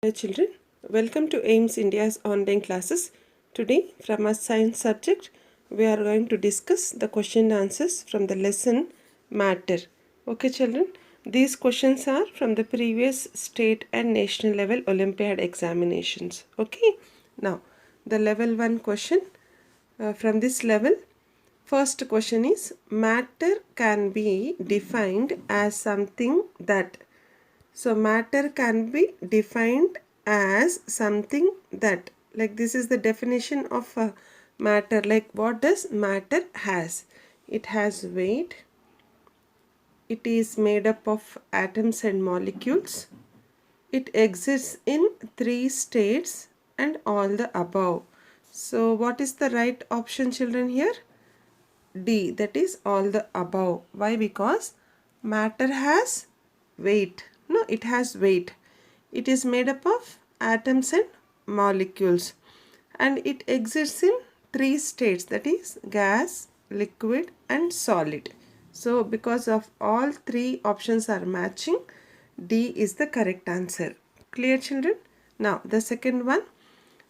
Hello children, welcome to AIMS India's online classes. Today from our science subject, we are going to discuss the question and answers from the lesson matter. Okay children, these questions are from the previous state and national level Olympiad examinations. Okay, now the level 1 question from this level. First question is, matter can be defined as something that. So matter can be defined as something that, like this is the definition of matter. Like what does matter has? It has weight. It is made up of atoms and molecules. It exists in 3 states and all the above. So what is the right option children here? D, that is all the above. Why? Because matter has weight. No, it has weight. It is made up of atoms and molecules, and it exists in 3 states, that is gas, liquid and solid. So because of all 3 options are matching, D is the correct answer. Clear children? Now the second one,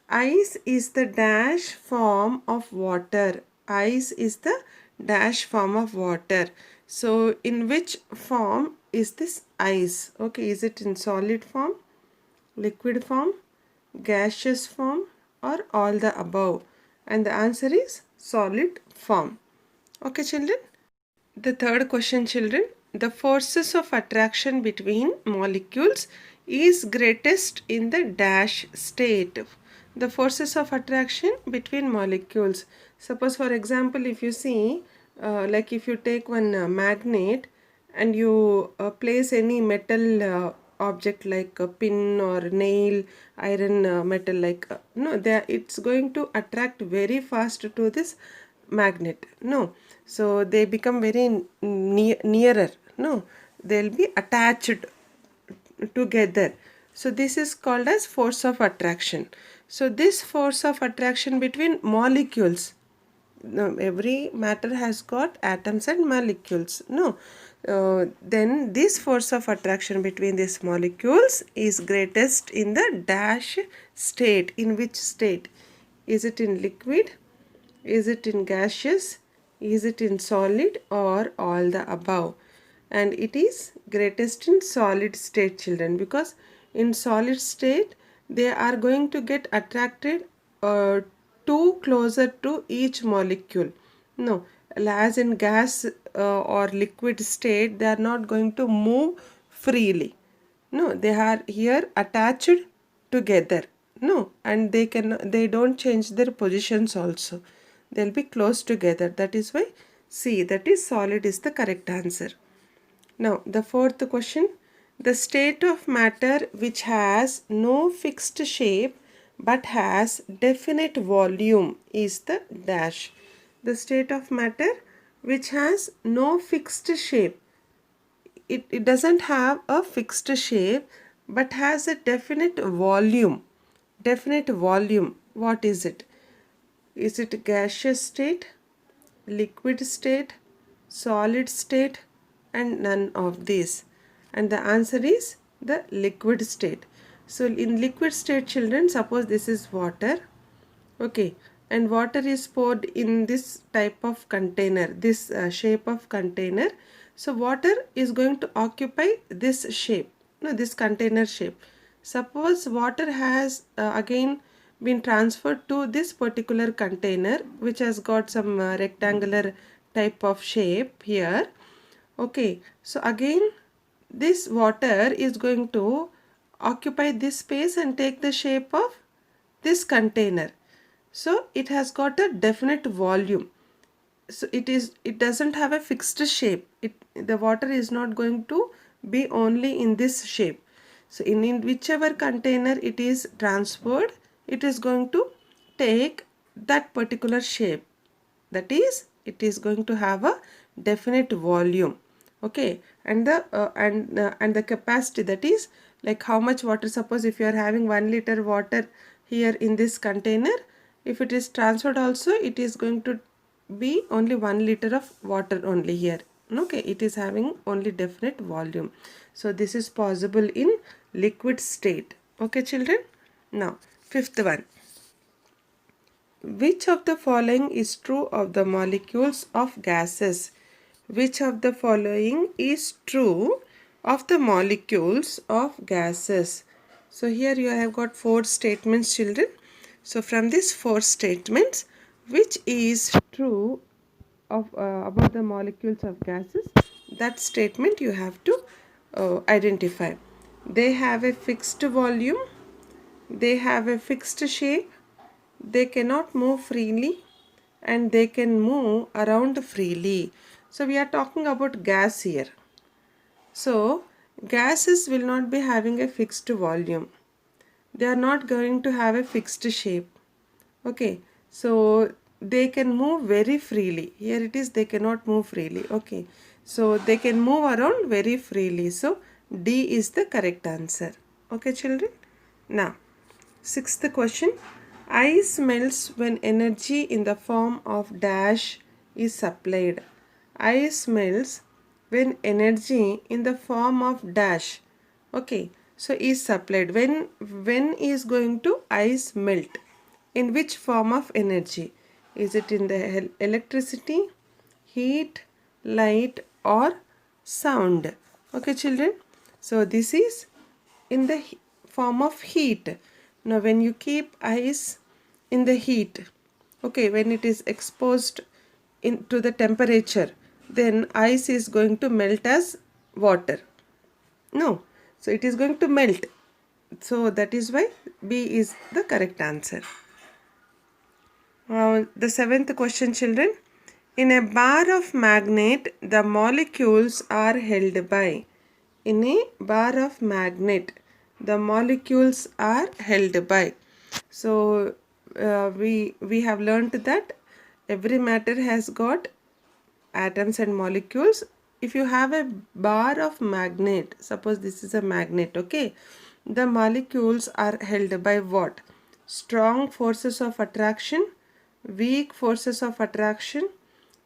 ice is the dash form of water. Ice is the dash form of water. So in which form is this ice? Okay, is it in solid form, liquid form, gaseous form, or all the above? And the answer is solid form. Okay children? The third question children, the forces of attraction between molecules is greatest in the dash state. The forces of attraction between molecules. Suppose for example, if you see like if you take one magnet and you place any metal object like a pin or nail, iron metal, like no, it's going to attract very fast to this magnet. No, so they become very nearer. No, they'll be attached together. So this is called as force of attraction. So this force of attraction between molecules, no, every matter has got atoms and molecules. No, then this force of attraction between these molecules is greatest in the dash state. In which state? Is it in liquid? Is it in gaseous? Is it in solid, or all the above? And it is greatest in solid state children, because in solid state they are going to get attracted too closer to each molecule. No, as in gas or liquid state, they are not going to move freely. No, they are here attached together. No, and they don't change their positions also. They'll be close together. That is why C, that is solid, is the correct answer. Now the fourth question, the state of matter which has no fixed shape but has definite volume is the dash. The state of matter which has no fixed shape, it doesn't have a fixed shape but has a definite volume. Definite volume, what is it? Is it gaseous state, liquid state, solid state, and none of these? And the answer is the liquid state. So in liquid state children, suppose this is water, okay, and water is poured in this type of container, this shape of container. So water is going to occupy this shape, no, this container shape. Suppose water has again been transferred to this particular container which has got some rectangular type of shape here. Okay, so again this water is going to occupy this space and take the shape of this container. So it has got a definite volume. So it doesn't have a fixed shape. The water is not going to be only in this shape. So in whichever container it is transferred, it is going to take that particular shape. That is, it is going to have a definite volume. Okay, and the capacity, that is like how much water. Suppose if you are having 1 liter water here in this container, if it is transferred also, it is going to be only 1 liter of water only here. Okay, it is having only definite volume. So this is possible in liquid state. Okay children. Now fifth one. Which of the following is true of the molecules of gases? Which of the following is true of the molecules of gases? So here you have got four statements children. So from these four statements, which is true of about the molecules of gases, that statement you have to identify. They have a fixed volume, they have a fixed shape, they cannot move freely, and they can move around freely. So we are talking about gas here. So gases will not be having a fixed volume, they are not going to have a fixed shape. Okay, so they can move very freely. Here it is, they cannot move freely. Okay, so they can move around very freely. So D is the correct answer. Okay children. Now sixth question. Ice melts when energy in the form of dash is supplied. Ice melts when energy in the form of dash, okay, so is supplied. When is going to ice melt? In which form of energy? Is it in the electricity, heat, light, or sound? Okay children. So this is in the form of heat. Now when you keep ice in the heat, okay, when it is exposed to the temperature, then ice is going to melt as water. No, so it is going to melt. So that is why B is the correct answer. The seventh question children. In a bar of magnet, the molecules are held by. In a bar of magnet, the molecules are held by. So we have learnt that every matter has got atoms and molecules. If you have a bar of magnet, suppose this is a magnet, okay, the molecules are held by what? Strong forces of attraction, weak forces of attraction,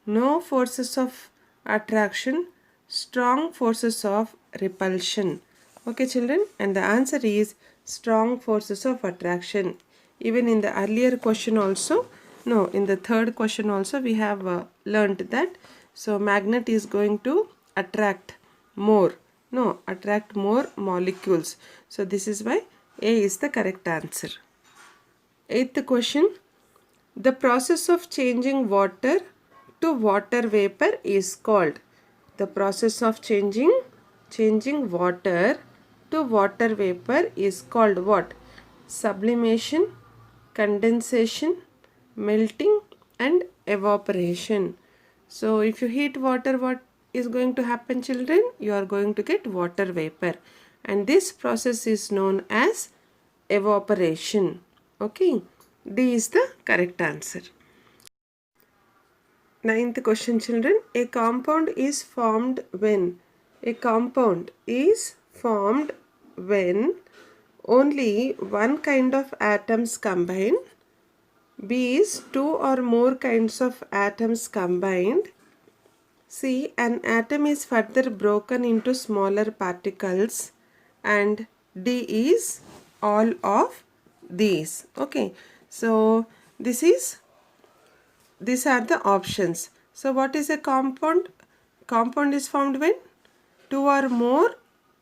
no forces of attraction, strong forces of repulsion. Okay children, and the answer is strong forces of attraction. Even in the earlier question also, no, in the third question also we have learnt that. So magnet is going to attract more, no, attract more molecules. So this is why A is the correct answer. Eighth question. The process of changing water to water vapor is called. The process of changing water to water vapor is called what? Sublimation, condensation, melting, and evaporation. So if you heat water, what is going to happen children? You are going to get water vapor, and this process is known as evaporation. Okay, D is the correct answer. Ninth question children. A compound is formed when? A compound is formed when only one kind of atoms combine. B is two or more kinds of atoms combined. C, an atom is further broken into smaller particles. And D is all of these. Okay, so these are the options. So what is a compound? Compound is formed when two or more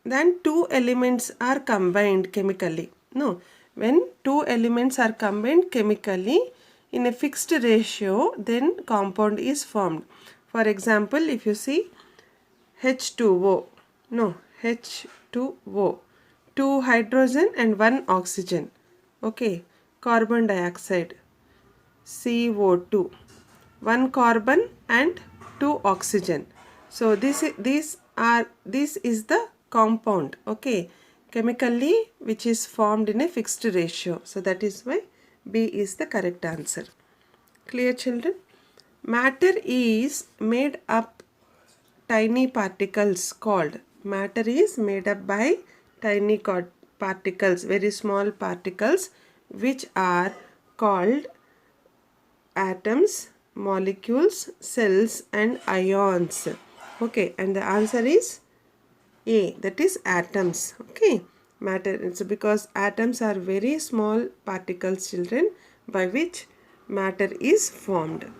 than two elements are combined chemically. No, when two elements are combined chemically in a fixed ratio, then compound is formed. For example, if you see H2O, no, H2O, two hydrogen and one oxygen. Okay, carbon dioxide, CO2, one carbon and two oxygen. So this is the compound, okay, chemically, which is formed in a fixed ratio. So that is why B is the correct answer. Clear children? Matter is made up tiny particles called. Matter is made up by tiny particles, very small particles, which are called atoms, molecules, cells, and ions. Okay, and the answer is A, that is atoms. Okay, matter. It's because atoms are very small particles, children, by which matter is formed.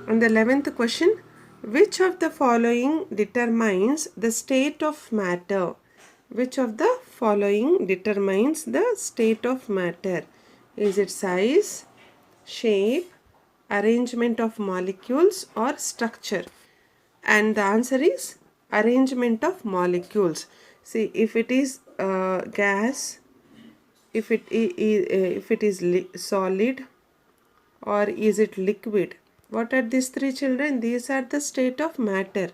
And the 11th question, which of the following determines the state of matter? Which of the following determines the state of matter? Is it size, shape, arrangement of molecules, or structure? And the answer is arrangement of molecules. See, if it is gas, if it is solid, or is it liquid? What are these three, children? These are the state of matter.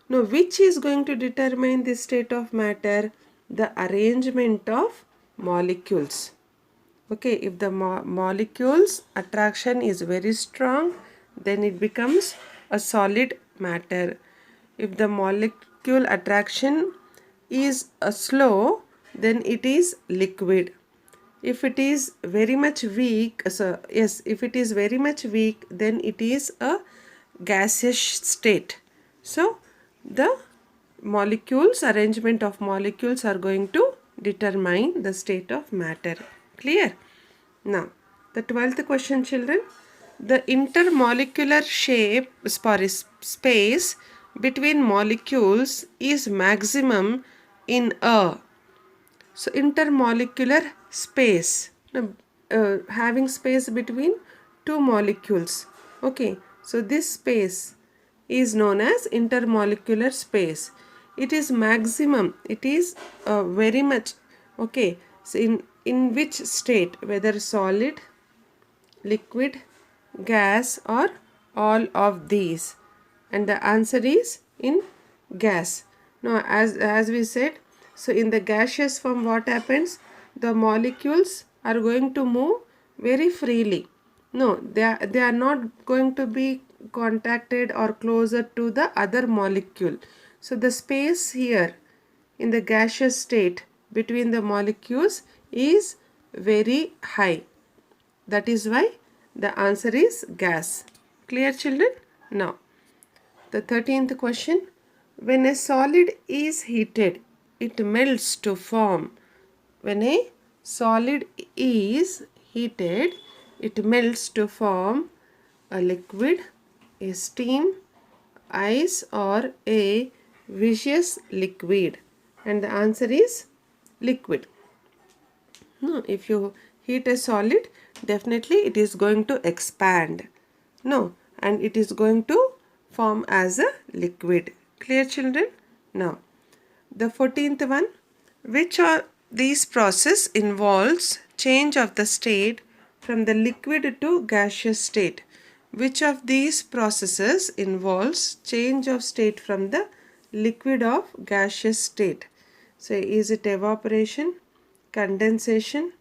Now, which is going to determine the state of matter? The arrangement of molecules. Okay, if the molecules attraction is very strong, then it becomes a solid matter. If the molecule attraction is slow, then it is liquid. If it is very much weak, if it is very much weak, then it is a gaseous state. So the molecules, arrangement of molecules are going to determine the state of matter. Clear? Now, the 12th question, children. The intermolecular space between molecules is maximum in a. So, intermolecular space, having space between two molecules. Okay, so this space is known as intermolecular space. It is maximum, it is very much. Okay, so in which state, whether solid, liquid, gas, or all of these? And the answer is in gas. Now, as we said, so in the gaseous form, what happens? The molecules are going to move very freely. No, they are not going to be contacted or closer to the other molecule. So the space here in the gaseous state between the molecules is very high. That is why the answer is gas. Clear, children? Now, the 13th question. When a solid is heated, it melts to form. When a solid is heated, it melts to form a liquid, a steam, ice, or a viscous liquid. And the answer is liquid. No, if you heat a solid, definitely it is going to expand. No, and it is going to form as a liquid. Clear, children? Now, the 14th one. Which of these process involves change of the state from the liquid to gaseous state? Which of these processes involves change of state from the liquid of gaseous state? So, is it evaporation, condensation,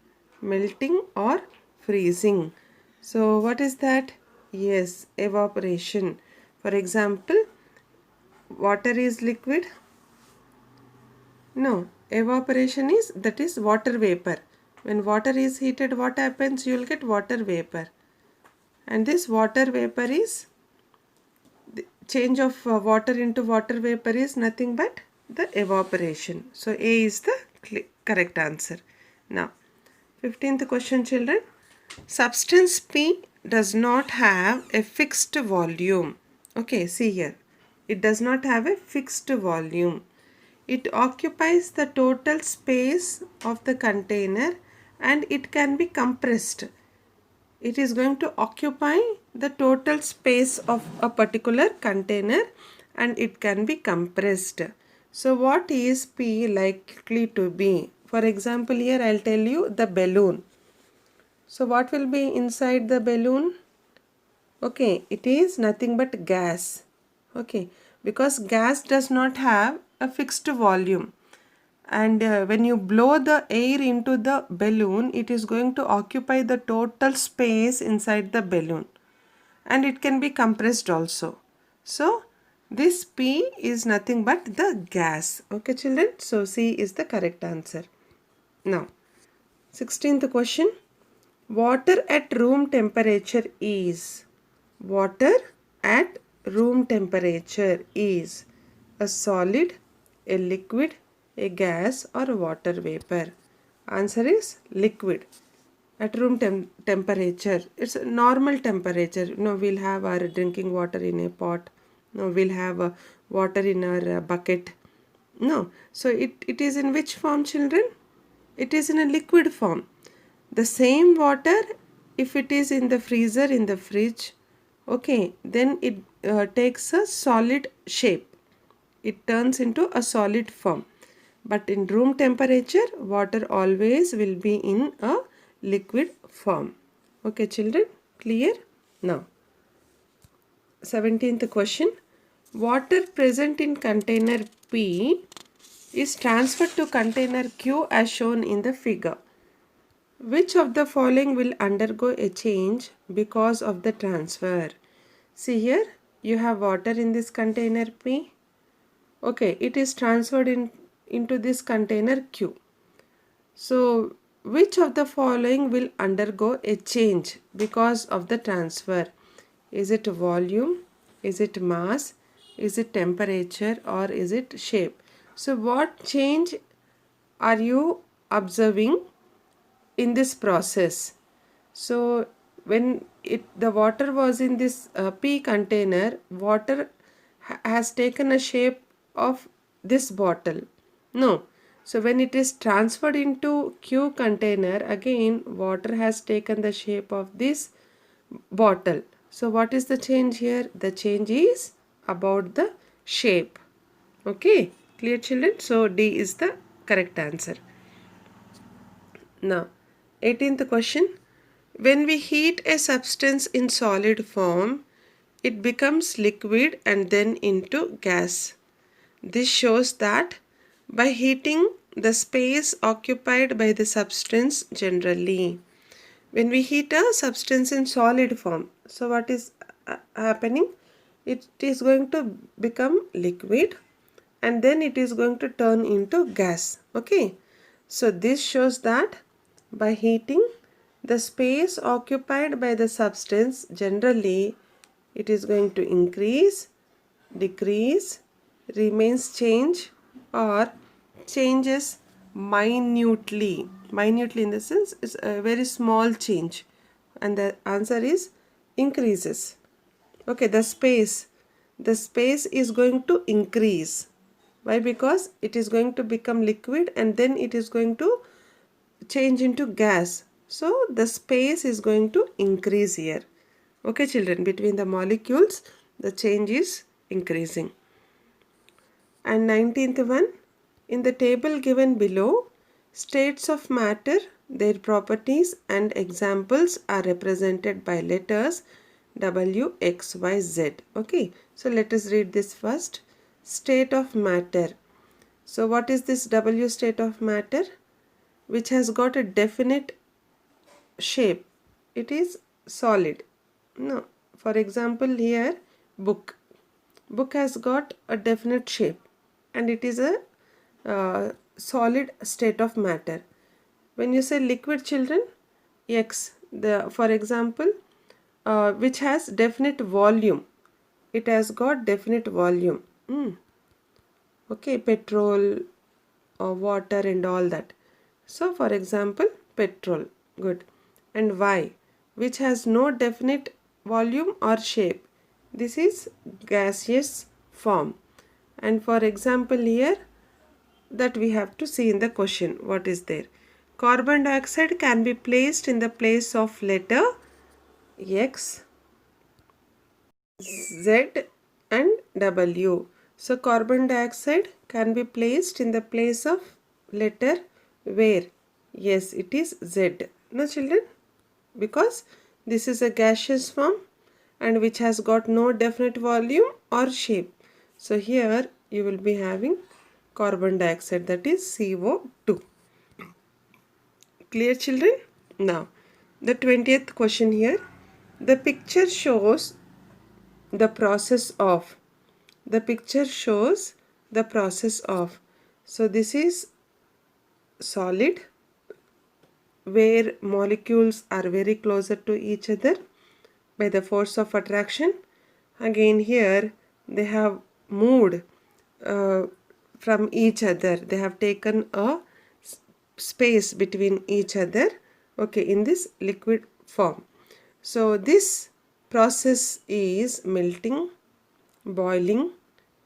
melting, or freezing? So, what is that? Yes, evaporation. For example, water is liquid. No, evaporation is, that is water vapor. When water is heated, what happens? You will get water vapor. And this water vapor is, the change of water into water vapor is nothing but the evaporation. So A is the correct answer. Now, 15th question, children. Substance P does not have a fixed volume. Okay, see here. It does not have a fixed volume. It occupies the total space of the container and it can be compressed. It is going to occupy the total space of a particular container and it can be compressed. So what is P likely to be? For example, here I'll tell you the balloon. So what will be inside the balloon? Okay, it is nothing but gas. Okay, because gas does not have a fixed volume. And when you blow the air into the balloon, it is going to occupy the total space inside the balloon. And it can be compressed also. So, this P is nothing but the gas. Okay, children? So, C is the correct answer. Now, 16th question. Water at room temperature is. Water at room temperature is a solid, a liquid, a gas or a water vapor? Answer is liquid. At room temperature, it's a normal temperature. We'll have our drinking water in a pot. We'll have water in our bucket. No. So it is in which form, children? It is in a liquid form. The same water, if it is in the freezer, in the fridge, okay, then it takes a solid shape. It turns into a solid form. But in room temperature, water always will be in a liquid form. Okay, children, clear? Now, 17th question. Water present in container P is transferred to container Q as shown in the figure. Which of the following will undergo a change because of the transfer? See here, you have water in this container P. Okay, it is transferred into this container Q. So, which of the following will undergo a change because of the transfer? Is it volume? Is it mass? Is it temperature? Or is it shape? So, what change are you observing in this process? So, when the water was in this P container, water has taken a shape of this bottle. No. So when it is transferred into Q container, again water has taken the shape of this bottle. So what is the change here? The change is about the shape. Okay, clear, children? So D is the correct answer. Now, 18th question. When we heat a substance in solid form, it becomes liquid and then into gas. This shows that by heating the space occupied by the substance generally. When we heat a substance in solid form, so what is happening? It is going to become liquid and then it is going to turn into gas. Okay. So this shows that by heating the space occupied by the substance generally, it is going to increase, decrease, remains change, or changes minutely. Minutely in the sense is a very small change, and the answer is increases. Okay, the space is going to increase. Why? Because it is going to become liquid and then it is going to change into gas. So the space is going to increase here. Okay, children, between the molecules the change is increasing. And 19th one, in the table given below, states of matter, their properties and examples are represented by letters W, X, Y, Z. Okay, so let us read this first. State of matter. So what is this W state of matter? Which has got a definite shape. It is solid. No, for example here, book. Book has got a definite shape and it is a solid state of matter. When you say liquid, children, X, for example, which has definite volume. It has got definite volume. Okay, petrol, water and all that. So for example, petrol. Good. And Y, which has no definite volume or shape. This is gaseous form. And for example here, that we have to see in the question what is there. Carbon dioxide can be placed in the place of letter X, Z and W. So carbon dioxide can be placed in the place of letter where? Yes, it is Z. No, children? Because this is a gaseous form and which has got no definite volume or shape. So here you will be having carbon dioxide, that is CO2. Clear, children? Now, the 20th question here. The picture shows the process of. The picture shows the process of. So this is solid where molecules are very closer to each other by the force of attraction. Again here they have moved from each other. They have taken a space between each other, okay, in this liquid form. So this process is melting, boiling,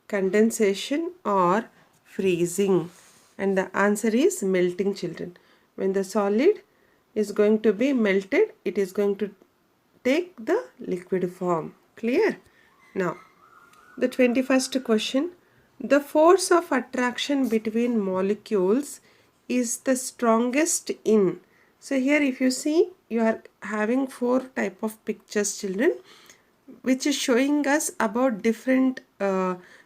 condensation, or freezing. And the answer is melting, children. When the solid is going to be melted, it is going to take the liquid form. Clear? Now, the 21st question. The force of attraction between molecules is the strongest in. So here if you see, you are having 4 type of pictures, children, which is showing us about different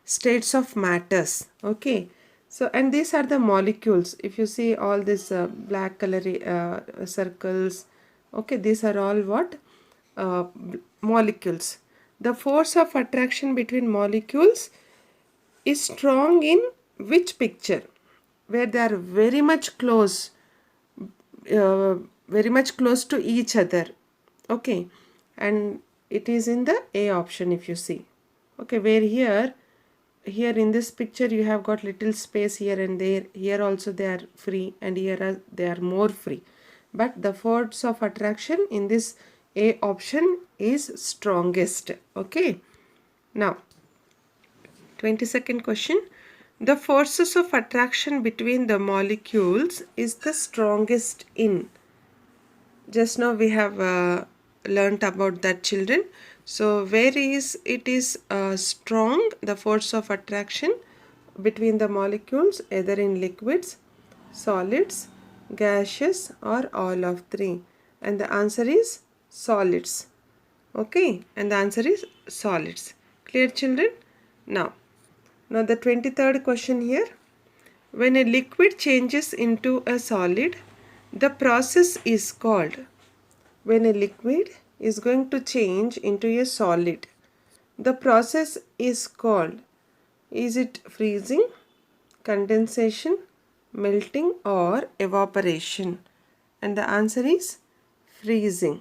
states of matters. Okay. So, and these are the molecules. If you see all these black color circles, okay, these are all what? Molecules. The force of attraction between molecules is strong in which picture? Where they are very much close to each other. Okay. And it is in the A option if you see. Okay, where here in this picture you have got little space here and there. Here also they are free, and here they are more free. But the force of attraction in this A option is strongest. Okay. Now, 22nd question. The forces of attraction between the molecules is the strongest in. Just now we have learnt about that, children. So where is it is strong, the force of attraction between the molecules, either in liquids, solids, gaseous, or all of 3. And the answer is solids. Okay, and the answer is solids. Clear, children? Now the 23rd question here. When a liquid changes into a solid, the process is called. When a liquid is going to change into a solid, the process is called. Is it freezing, condensation, melting, or evaporation? And the answer is freezing.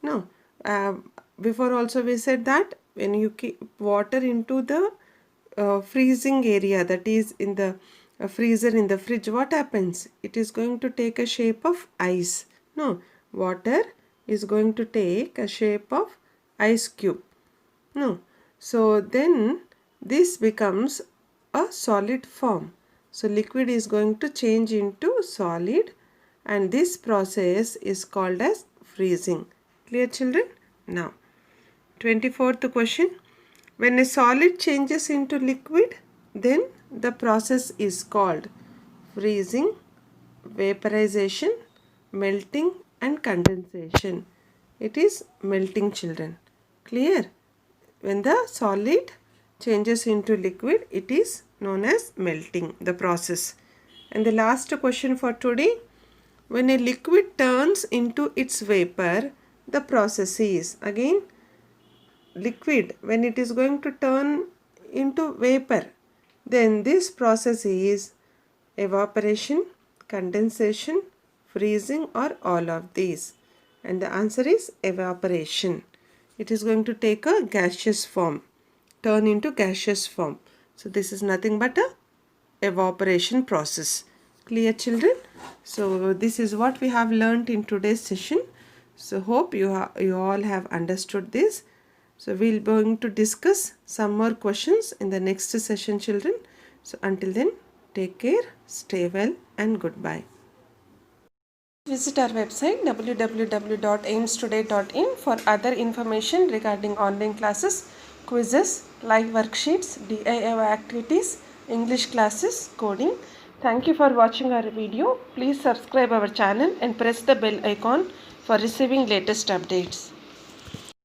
No, before also we said that when you keep water into the freezing area, that is in the freezer in the fridge, what happens? It is going to take a shape of ice. No, water is going to take a shape of ice cube. No, so then this becomes a solid form. So liquid is going to change into solid, and this process is called as freezing. Clear, children? Now, 24th question. When a solid changes into liquid, then the process is called freezing, vaporization, melting, and condensation. It is melting, children. Clear? When the solid changes into liquid, it is known as melting, the process. And the last question for today. When a liquid turns into its vapor, the process is, again, liquid, when it is going to turn into vapor, then this process is evaporation, condensation, freezing, or all of these. And the answer is evaporation. It is going to take a gaseous form, turn into gaseous form. So this is nothing but a evaporation process. Clear, children? So this is what we have learnt in today's session. So hope you all have understood this. So we'll be going to discuss some more questions in the next session, children. So until then, take care, stay well, and goodbye. Visit our website www.aimstoday.in for other information regarding online classes, quizzes, live worksheets, DIY activities, English classes, coding. Thank you for watching our video. Please subscribe our channel and press the bell icon for receiving latest updates.